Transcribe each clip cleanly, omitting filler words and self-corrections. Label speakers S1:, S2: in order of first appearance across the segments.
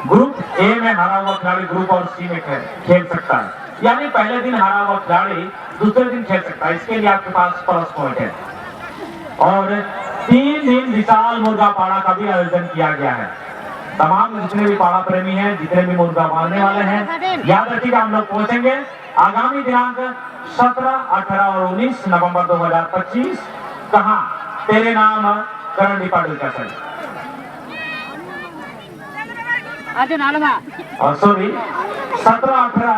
S1: Group A में हारा हुआ खिलाड़ी ग्रुप और सी में खेल सकता है, यानी पहले दिन हारा हुआ खिलाड़ी दूसरे दिन खेल सकता है। इसके लिए आपके पास प्लस पॉइंट है। और 3 दिन विशाल मुर्गा पाड़ा का भी आयोजन किया गया है। तमाम जितने भी पाड़ा प्रेमी हैं, जितने भी मुर्गा मारने वाले हैं, याद रखिएगा हम लोग पहुंचेंगे आगामी दिनांक 17, 18 और 19 नवंबर 2025। कहां? तेरे नाम करण पाटिल का सर और सॉरी 17, 18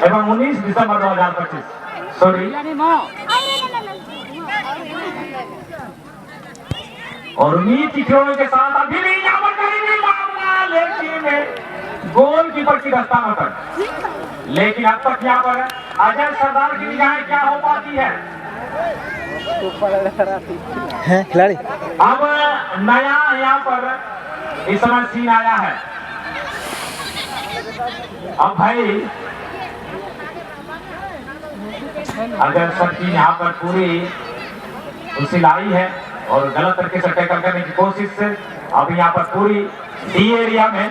S1: एवं 19 दिसंबर 2025। सॉरी और उम्मीद की खिलौने के साथ अभी भी यहाँ पर करेंगे मामला, लेकिन गोलकीपर की दस्ताना पर। लेकिन अब तक यहाँ पर अजय सरदार की निगाहें क्या हो पाती है
S2: खिलाड़ी।
S1: अब नया यहाँ पर इस समय सीन आया है। अब भाई अगर सबकी यहाँ पर पूरी उसी लाई है और गलत तरीके से टैकल करने की कोशिश से अब यहाँ पर पूरी डी एरिया में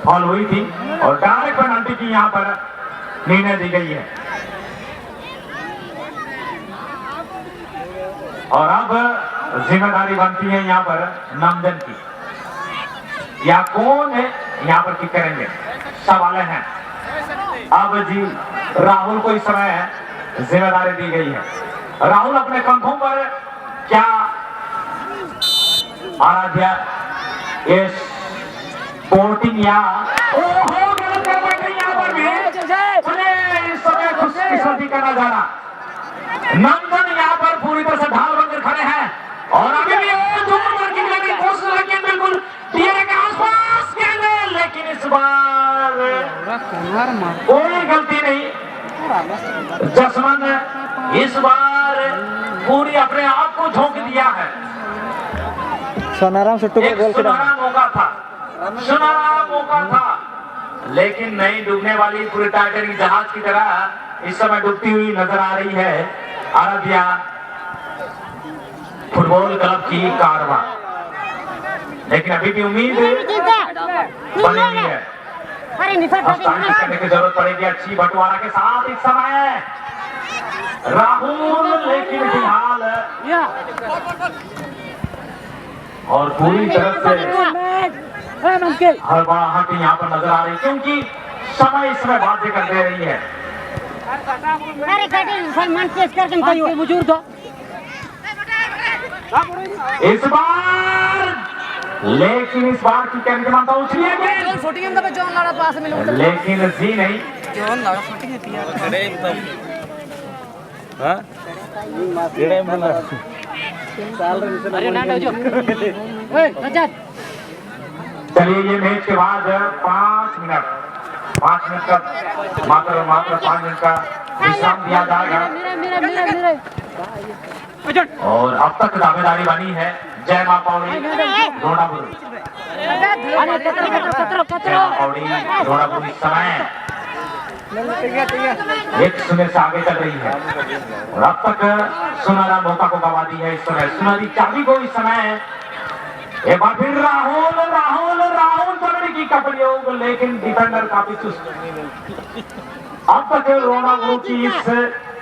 S1: फॉल हुई थी और डायरेक्ट पेनल्टी की यहाँ पर निर्णय दी गई है। और अब जिम्मेदारी बनती है यहाँ पर नंदन की, या कौन है यहाँ पर किक करेंगे, सवाल है। अब जी राहुल को इस समय जिम्मेदारी दी गई है। राहुल अपने कंधों पर क्या आराध्या ये स्पोर्टिंग या गलत कर बैठे यहाँ पर भी इस समय खुशकिस्मती का नजारा। नंदन यहाँ पर पूरी तरह से ढाल बनकर खड़े हैं और अभी भी कोशिश लगी बिल्कुल टीएनए के आसपास खेलने, लेकिन इस बार कोई गलती नहीं। जसमन इस बार पूरी अपने आप को झोंक दिया है।
S2: सोनाराम सुट्टू को गोल
S1: सुनहरा मौका था, सुनहरा मौका था, लेकिन नहीं डूबने वाली पूरी टाइटैनिक जहाज की तरह इस समय डूबती हुई नजर आ रही है आराध्या फुटबॉल क्लब की कारवा। लेकिन अभी भी उम्मीद बनी हुई है, करने की जरूरत पड़ेगी अच्छी बंटवारा के साथ इस समय राहुल, लेकिन फिलहाल और पूरी तरह से हड़बड़ाहट यहाँ पर नजर आ रही, क्योंकि समय इसमें बाध्य कर दे रही है। इस बार लेकिन इस बार की क्या मानता हूँ, लेकिन जी नहीं चलिए ये मैच के बाद 5 मिनट का मात्र 5 मिनट का विश्राम दिया जाएगा। और अब तक दावेदारी बनी है जय मां पौड़ी रोडापुर। इस समय 1-0 से आगे चल रही है और अब तक सुनहरा मौका को गवा दी है। इस समय सुनहरी चाबी को इस समय एक बार फिर राहुल करने की का प्रयोग, लेकिन डिफेंडर काफी चुस्त। अब तक रोडापुर की इस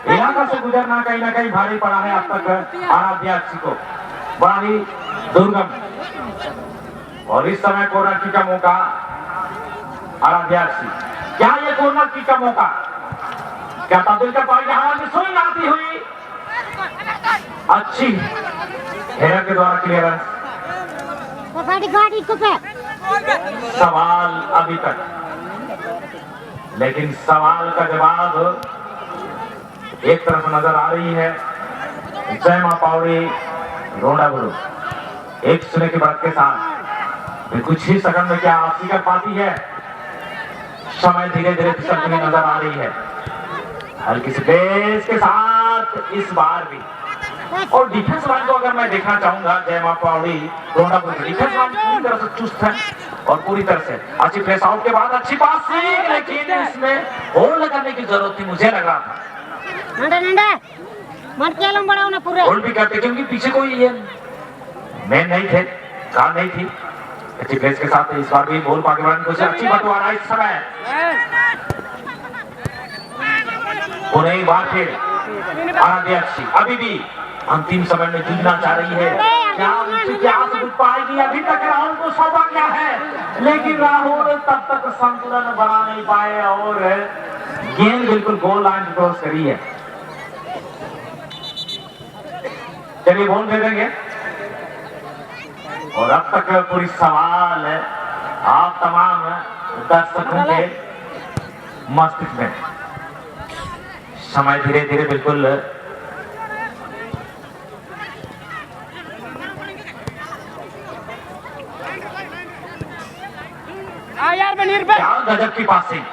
S1: इलाका से गुजरना कहीं ना कहीं भारी पड़ा है अब तक आराध्या को, बड़ा ही दुर्गम। और इस समय कॉर्नर किक का मौका आराध्या। क्या ये कॉर्नर किक का मौका, क्या तब्दील कर पाएगी? हालांकि स्विंग आती हुई अच्छी हेयर के द्वारा क्लियरेंस। सवाल अभी तक, लेकिन सवाल का जवाब एक तरफ नजर आ रही है जय मां पौड़ी रोडापुर 1-0 की बढ़त के साथ। कुछ ही सेकंड में क्या हासिल कर पाती है? समय धीरे धीरे फिसलती हुई नजर आ रही है हल्की सी पेस के साथ इस बार भी। और डिफेंस लाइन को अगर मैं देखना चाहूंगा जय मां पौड़ी रोडापुर की डिफेंस लाइन पूरी तरह से चुस्त है और पूरी तरह से अच्छी प्रेस आउट के बाद अच्छी पास, लेकिन इसमें होल्ड करने की जरूरत थी, मुझे लग रहा था। होल्ड भी करते क्योंकि पीछे कोई ये मैन नहीं थे, कार नहीं थी, अच्छी प्लेस के साथ इस बार भी बॉल पाकिस्तान को अच्छी बंटवारा इस समय। और एक बार फिर आराध्याक्षी अभी भी अंतिम समय में जूझना चाह रही है। क्या उनसे क्या कुछ पाएगी? अभी तक राहुल को सौंपा गया है, लेकिन राहुल तब तक संतुलन बना नहीं पाए और गेंद बिल्कुल गोल लाइन क्रॉस करी है। चलिए बॉल दे देंगे। और अब तक पूरी सवाल आप तमाम दर्शकों के मस्तिष्क में समय धीरे धीरे बिल्कुल क्या गजब की पासिंग,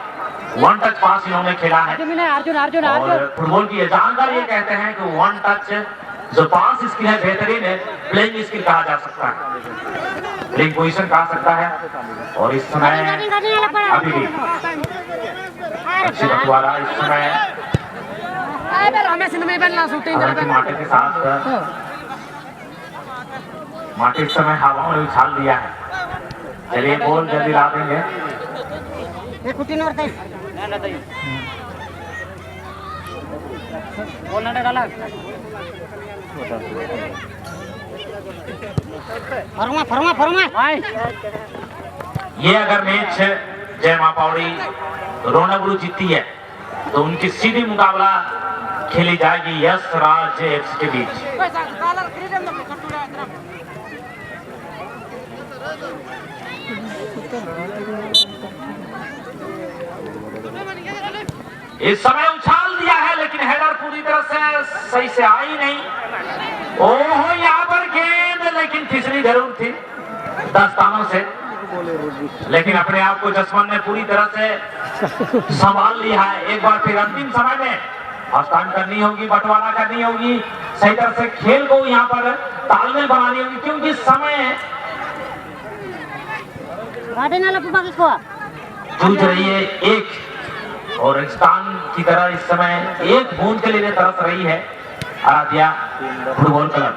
S1: वन टच पास इन्होंने खेला है। और फुटबॉल की जानकारी ये कहते हैं कि वन टच जो पास स्किल है बेहतरीन है, प्लेइंग स्किल कहा जा सकता है, प्लेइंग पोजीशन कहा सकता है। और इस समय अभी भी अच्छी बंटवारा इस समय माटे के साथ माटे इस समय हवाओं में उछाल दिया है। चलिए बॉल जल्दी ला देंगे। ये अगर मैच जय मां पौड़ी रोनागुरु जीतती है तो उनकी सीधी मुकाबला खेली जाएगी यश राज एफसी के बीच। इस समय उछाल दिया है, लेकिन हेडर पूरी तरह से सही से आई नहीं। ओहो, यहाँ पर गेंद लेकिन फिसली जरूर थी दस्तानों से, लेकिन अपने आप को जसवंत ने पूरी तरह से संभाल लिया है। एक बार फिर अंतिम समय में हस्तांतरण करनी होगी, बंटवारा करनी होगी, सही तरह से खेल को यहाँ पर तालमेल बनानी होगी, क्योंकि समय जूझ रही है एक और हिंदुस्तान की तरह इस समय एक बूंद के लिए तरस रही है आराध्या फुटबॉल क्लब।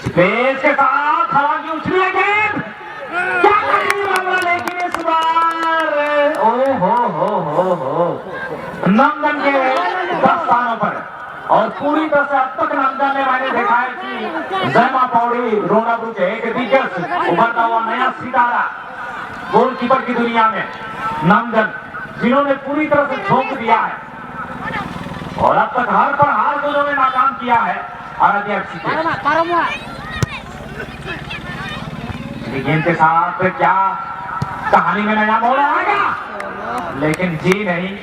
S1: स्पेस के साथ हालांकि उछली है गेंद, क्या करेंगे मामला, लेकिन इस बार हो नंदन के 10 स्थानों पर। और पूरी तरह से अब तक नंदन ने मैंने देखा है कि जय मां पौड़ी रोनागुरु के एक दिग्गज उभरता हुआ नया सितारा गोलकीपर की दुनिया में नंदन, जिन्होंने पूरी तरह से झोंक दिया है और अब तक हर पर हार को उन्होंने नाकाम किया है आराध्या गेंद के साथ क्या कहानी में नया मोड़ आएगा, लेकिन जी नहीं।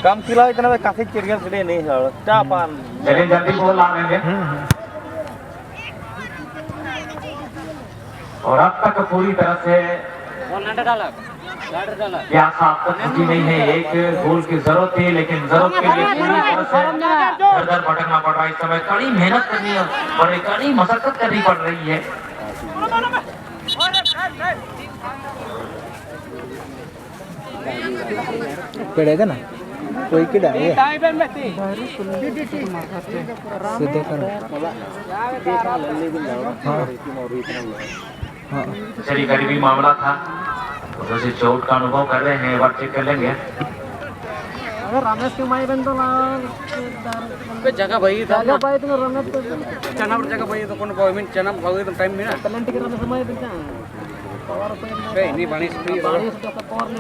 S2: काम किला इतना काफी चिड़िया चिड़िया नहीं है क्या पान।
S1: चलिए जल्दी बॉल ला देंगे। और अब तक पूरी तरह से क्या साफ तक नहीं है, एक गोल की जरूरत थी, लेकिन जरूरत के लिए पूरी तरह से इधर भटकना पड़ रहा है। इस समय कड़ी मेहनत करनी है, बड़ी कड़ी मशक्कत करनी पड़ रही है।
S2: पड़ेगा ना कोई की डाले सीधे कर।
S1: चलिए करीबी मामला था, जैसे चोट का अनुभव कर रहे हैं, एक बार चेक कर लेंगे।
S3: रमेश के माई बन तो
S2: जगह भाई था
S3: भाई तो रमेश तो
S2: चना पर जगह भाई तो कौन मिनट चना भागे तो टाइम मिला
S3: टैलेंट के रमेश माई बन पावर
S2: पे नहीं बारिश फ्री
S3: बारिश का पावर ले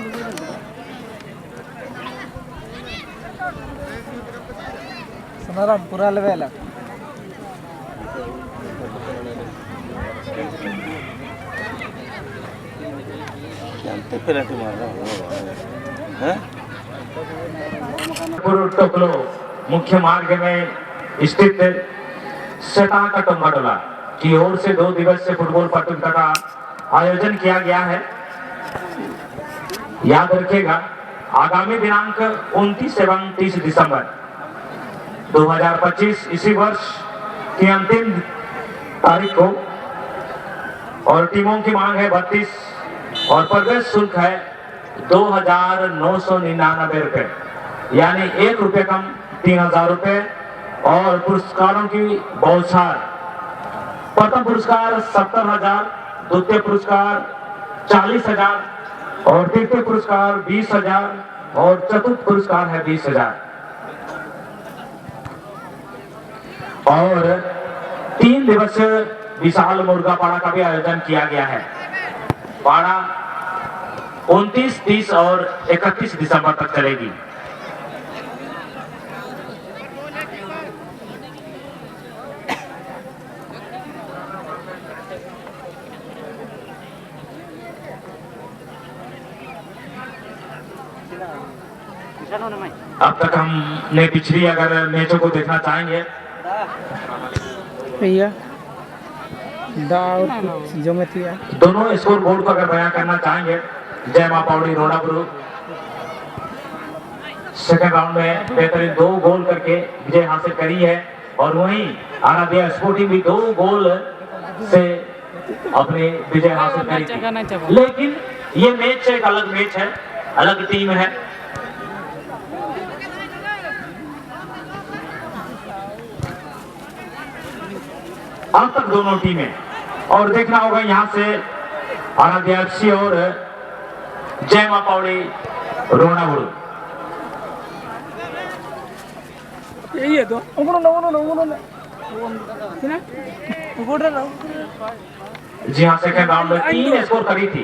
S3: समाराम पूरा लेवल है।
S2: पेनल्टी मार रहा है
S1: टोकलो मुख्य मार्ग में स्थित सेताकटुंबटोला की ओर से 2 दिवसीय फुटबॉल प्रतियोगिता का आयोजन किया गया है। याद रखिएगा आगामी दिनांक 29 एवं 30 दिसंबर 2025 इसी वर्ष की अंतिम तारीख को, और टीमों की मांग है 32 और प्रवेश शुल्क है 2,999 रुपए, यानी 1 रुपए कम 3,000 रुपए। और पुरस्कारों की बौछार, प्रथम पुरस्कार 70,000, द्वितीय पुरस्कार 40,000 और तृतीय पुरस्कार 20,000 और चतुर्थ पुरस्कार है 20,000। और 3 दिवसीय विशाल मुर्गा पाड़ा का भी आयोजन किया गया है। पाड़ा 29, 30 और 31 दिसंबर तक चलेगी। अब तक हमने पिछली अगर मैचों को देखना चाहेंगे,
S3: भैया दाव जो में थी
S1: दोनों स्कोर बोर्ड को अगर बयां करना चाहेंगे, जय मां पावड़ी रोडापुर सेकंड राउंड में बेहतरीन 2 गोल करके विजय हासिल करी है, और वहीं आराध्या स्पोर्टिंग भी 2 गोल से अपनी विजय हासिल करी थी। लेकिन ये मैच एक अलग मैच है, अलग टीम है। अब तक दोनों टीमें, और देखना होगा यहां से आराध्या FC और जय मां पावड़ी रोडापुर।
S3: यही है तो
S1: जी हाँ, सेकंड राउंड में 3 स्कोर करी थी,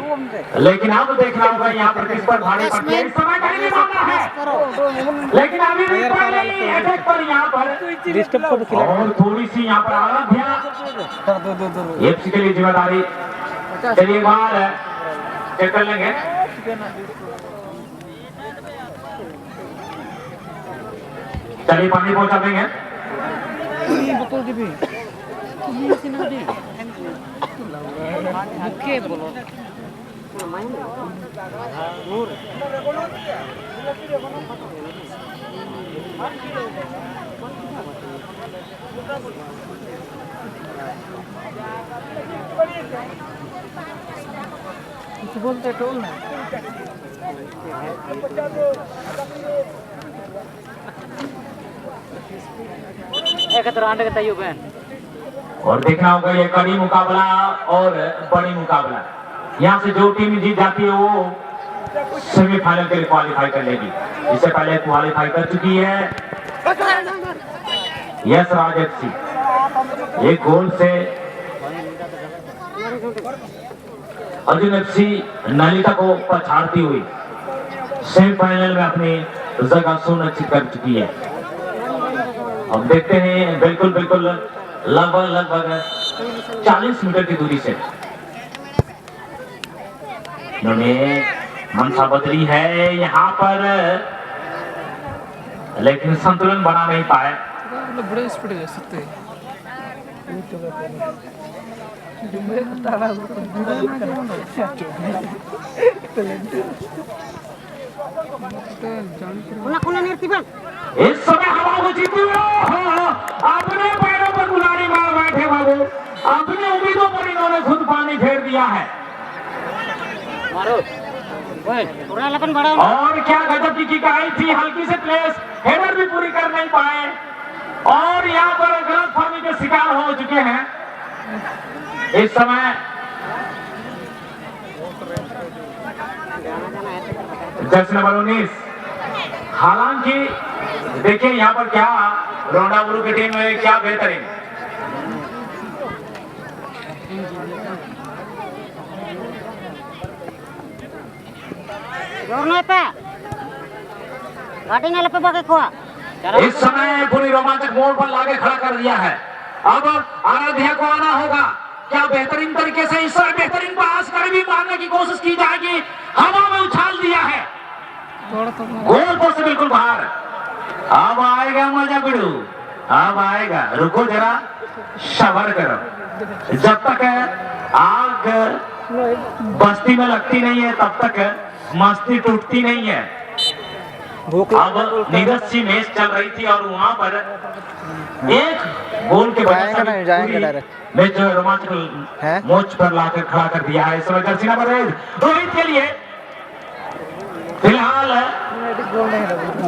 S1: लेकिन अब देखना होगा यहाँ पर किस पर भारी पड़ती है। इस समय कहीं नहीं मारना है, लेकिन अभी भी पहले अटैक पर यहाँ पर, और थोड़ी सी यहाँ पर आराध्या FC के लिए जिम्मेदारी। चलिए बाहर चेक कर लेंगे। चलिए पानी पहुंचा देंगे।
S3: कुछ बोलते टोल ना
S1: और देखना होगा ये कड़ी मुकाबला और बड़ी मुकाबला। यहाँ से जो टीम जीत जाती है वो सेमीफाइनल के लिए क्वालिफाई कर लेगी। इससे पहले क्वालिफाई कर चुकी है यस राज FC, एक गोल से अर्जुन FC नलिता को पछाड़ती हुई सेमीफाइनल में अपनी जगह सुनिश्चित कर चुकी है। अब देखते हैं, बिल्कुल लगभग 40 मीटर की दूरी से इन्होंने मनसा बदली है यहाँ पर, लेकिन संतुलन बना नहीं पाए।
S3: बड़े स्पीड है सकते
S1: इस समय हवा को जीते हुए अपने पैरों पर गुलाड़ी मार बैठे बाबू, अपनी उम्मीदों पर इन्होंने खुद पानी फेर दिया है। और क्या गजब की किकाई थी, हल्की से प्लेस हेडर भी पूरी कर नहीं पाए, और यहाँ पर गलतफहमी के शिकार हो चुके हैं। इस समय जर्सी नंबर 19, हालांकि देखिए यहाँ पर क्या रोडापुर की टीम में क्या बेहतरीन, इस समय पूरी रोमांचक मोड़ पर लाके खड़ा कर दिया है। अब आराध्या को आना होगा, क्या बेहतरीन तरीके से इस समय बेहतरीन पास कर भी मारने की कोशिश की जाएगी, हवा में उछाल दिया है, गोल पोस्ट से बिल्कुल बाहर। अब आएगा मजा बिड़ू, अब आएगा, रुको जरा सबर करो, जब तक आग बस्ती में लगती नहीं है तब तक मस्ती टूटती नहीं है। अब नीरज सी मैच चल रही थी और वहां पर एक गोल के वजह मैच जो रोमांचक मोच पर लाकर खड़ा कर दिया है। इस समय जर्सी नंबर 1 रोहित के लिए फिलहाल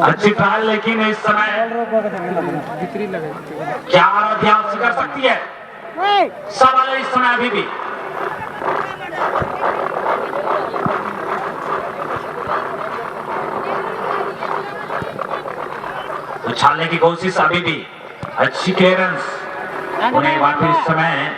S1: अच्छी ट्रायल, लेकिन इस समय क्या अभ्यास कर सकती है सवाल है इस समय अभी भी। उछालने की कोशिश अभी भी, अच्छी क्लियरेंस उन्हें एक बार फिर इस समय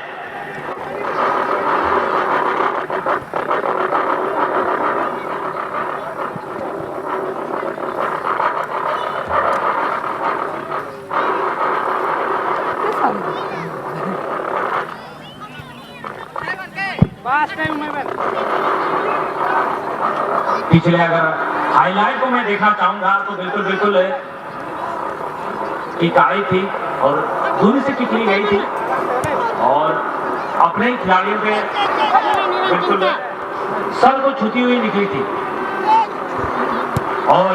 S1: पिछले अगर हाईलाइट को मैं देखना चाहूंगा तो बिल्कुल इकाई थी और दूरी से किक ली गई थी और अपने ही खिलाड़ियों के बिल्कुल सर को छूती हुई निकली थी और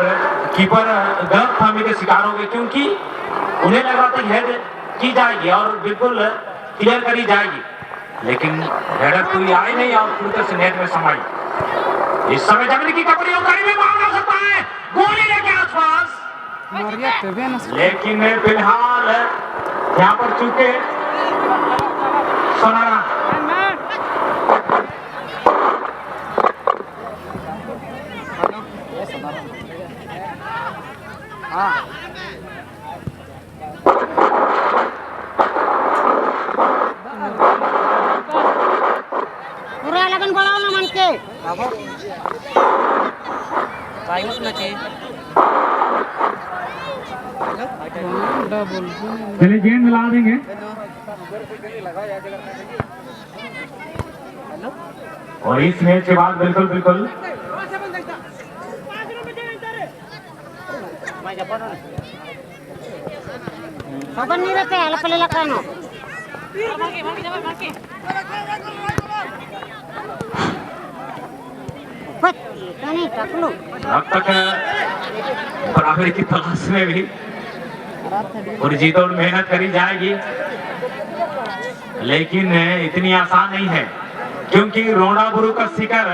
S1: कीपर गलत फहमी के शिकार हो गए, क्योंकि उन्हें लग रहा था हेड की जाएगी और बिल्कुल क्लियर करी जाएगी, लेकिन हेडर पूरी आई नहीं और पूरी तरह से नेट में समाई। इस समय जमीन की कपड़ी में मारना सकता है गोली लेके आसपास, लेकिन फिलहाल यहाँ पर चूंकि सोनारा
S4: पूरा लगन बढ़ाओ ना मन के
S3: चलिए गेंद मिला देंगे।
S1: और इस मैच के बाद बिल्कुल
S4: खबर नहीं रहते है पहले लगाना नहीं टकलू
S1: अब तक बराबरी की तलाश में भी पूरी जी तोड़ मेहनत करी जाएगी, लेकिन इतनी आसान नहीं है क्योंकि रोंडाबुरु का शिखर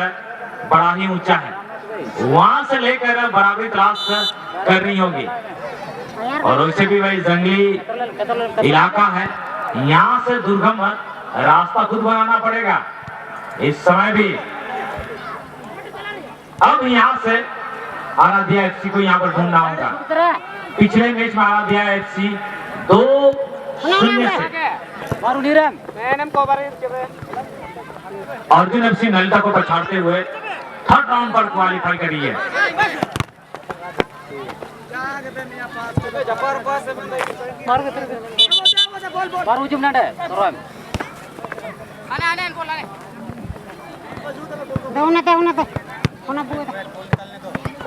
S1: बड़ा ही ऊंचा है, वहां से लेकर बराबरी तलाश करनी होगी और वैसे भी वही जंगली इलाका है, यहाँ से दुर्गम रास्ता खुद बनाना पड़ेगा। इस समय भी अब यहाँ से आराध्या एफसी को यहाँ पर ढूंढना होगा। पिछले मैच में आराध्या एफसी 2-0 से अर्जुन एफसी नलिता को पछाड़ते हुए थर्ड राउंड पर क्वालिफाई करी है।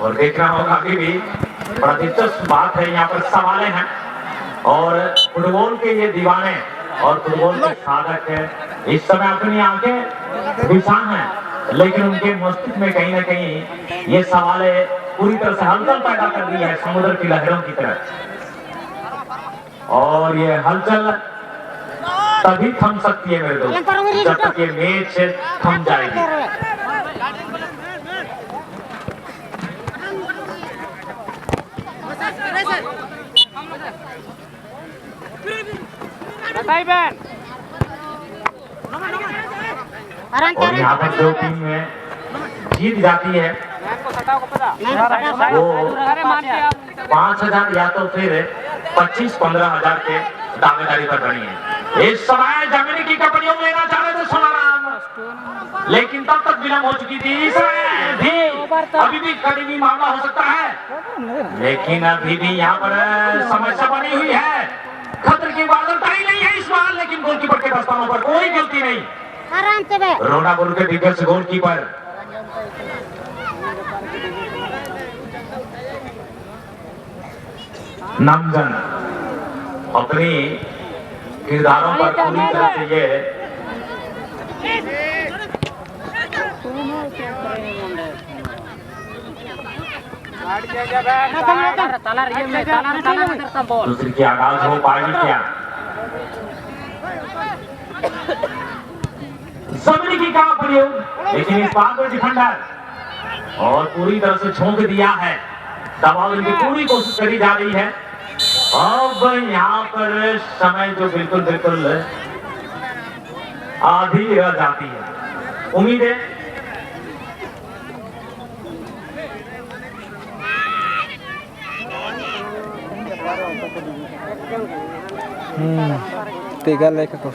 S1: और देखना होगा अभी भी बड़ा दिलचस्प बात है, यहाँ पर सवालें हैं और फुटबॉल के ये दीवाने और फुटबॉल के साधक है इस समय अपनी आंखें विशाल हैं, लेकिन उनके मस्तिष्क में कहीं ना कहीं ये सवालें पूरी तरह से हलचल पैदा कर दी है समुद्र की लहरों की तरह, और ये हलचल तभी थम सकती है मेरे दोस्त जब तक ये मैच थम जाएगी। और यहाँ पर जो टीम में जीत जाती है वो 5,000 या तो फिर 25-15,000 के दावेदारी पर बनी है। इस समय जमीन की कपड़ियों में लेना चाह रहे थे सोनाराम, लेकिन तब तक विलंब हो चुकी थी। इसमें भी अभी भी करीबी मामला हो सकता है, लेकिन अभी भी यहाँ पर समस्या बनी हुई है। खतरे की बादल टाई नहीं है इस बार, लेकिन गोलकीपर के दस्तानों पर कोई गलती नहीं। रोंडाबुरु के दिग्गज गोलकीपर नमजन अपनी किरदारों पर पूरी तरह से ये दूसरी की आगाज हो पाएगी क्या? जमीन की कहा प्रयोग, लेकिन इस बात में डिफेंडर और पूरी तरह से झोंक दिया है, दबाव की पूरी कोशिश करी जा रही है। अब यहाँ पर समय जो बिल्कुल आधी रह जाती है। उम्मीदें
S3: tiga lagi kok.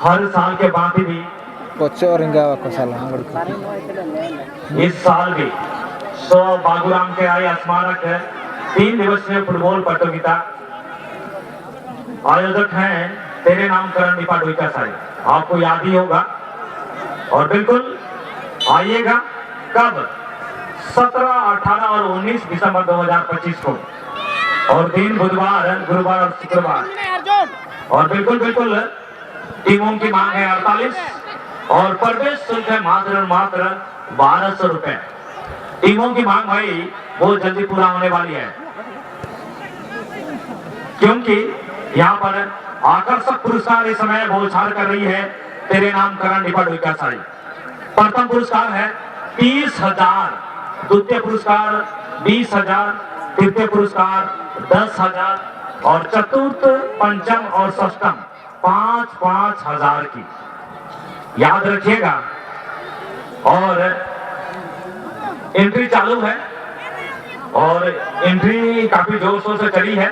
S1: हर साल के बाद भी
S3: Bocor enggak aku salah.
S1: इस साल भी बागुराम के आय स्मारक 3 दिवसीय फुटबॉल प्रतियोगिता आयोजक हैं तेरे नाम करण दीपा डोईका साहब, आपको याद ही होगा। और बिल्कुल आइएगा कब? 17, 18 और 19 दिसंबर 2025 को, और दिन बुधवार, गुरुवार और शुक्रवार। और बिल्कुल टीमों की मांग है 48 और प्रवेश शुल्क है मात्र 1200 रुपए। टीमों की मांग भाई बहुत जल्दी पूरा होने वाली है, क्योंकि यहाँ पर आकर्षक पुरस्कार इस समय बौछार कर रही है तेरे नाम करण दीपा डोईका साई। प्रथम पुरस्कार है 30,000, द्वितीय पुरस्कार 20,000, तृतीय पुरस्कार 10,000 और चतुर्थ, पंचम और षष्ठम 5-5 हजार की, याद रखिएगा। और एंट्री चालू है और एंट्री काफी जोर शोर से चली है।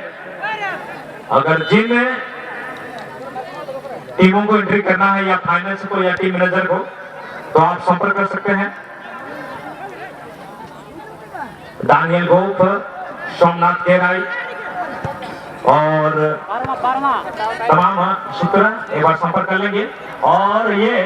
S1: अगर जिन टीमों को एंट्री करना है या फाइनेंस को या टीम मैनेजर को, तो आप संपर्क कर सकते हैं। दानियल गोप, सोमनाथ केराई और तमाम शुक्र एक बार संपर्क कर लेंगे। और ये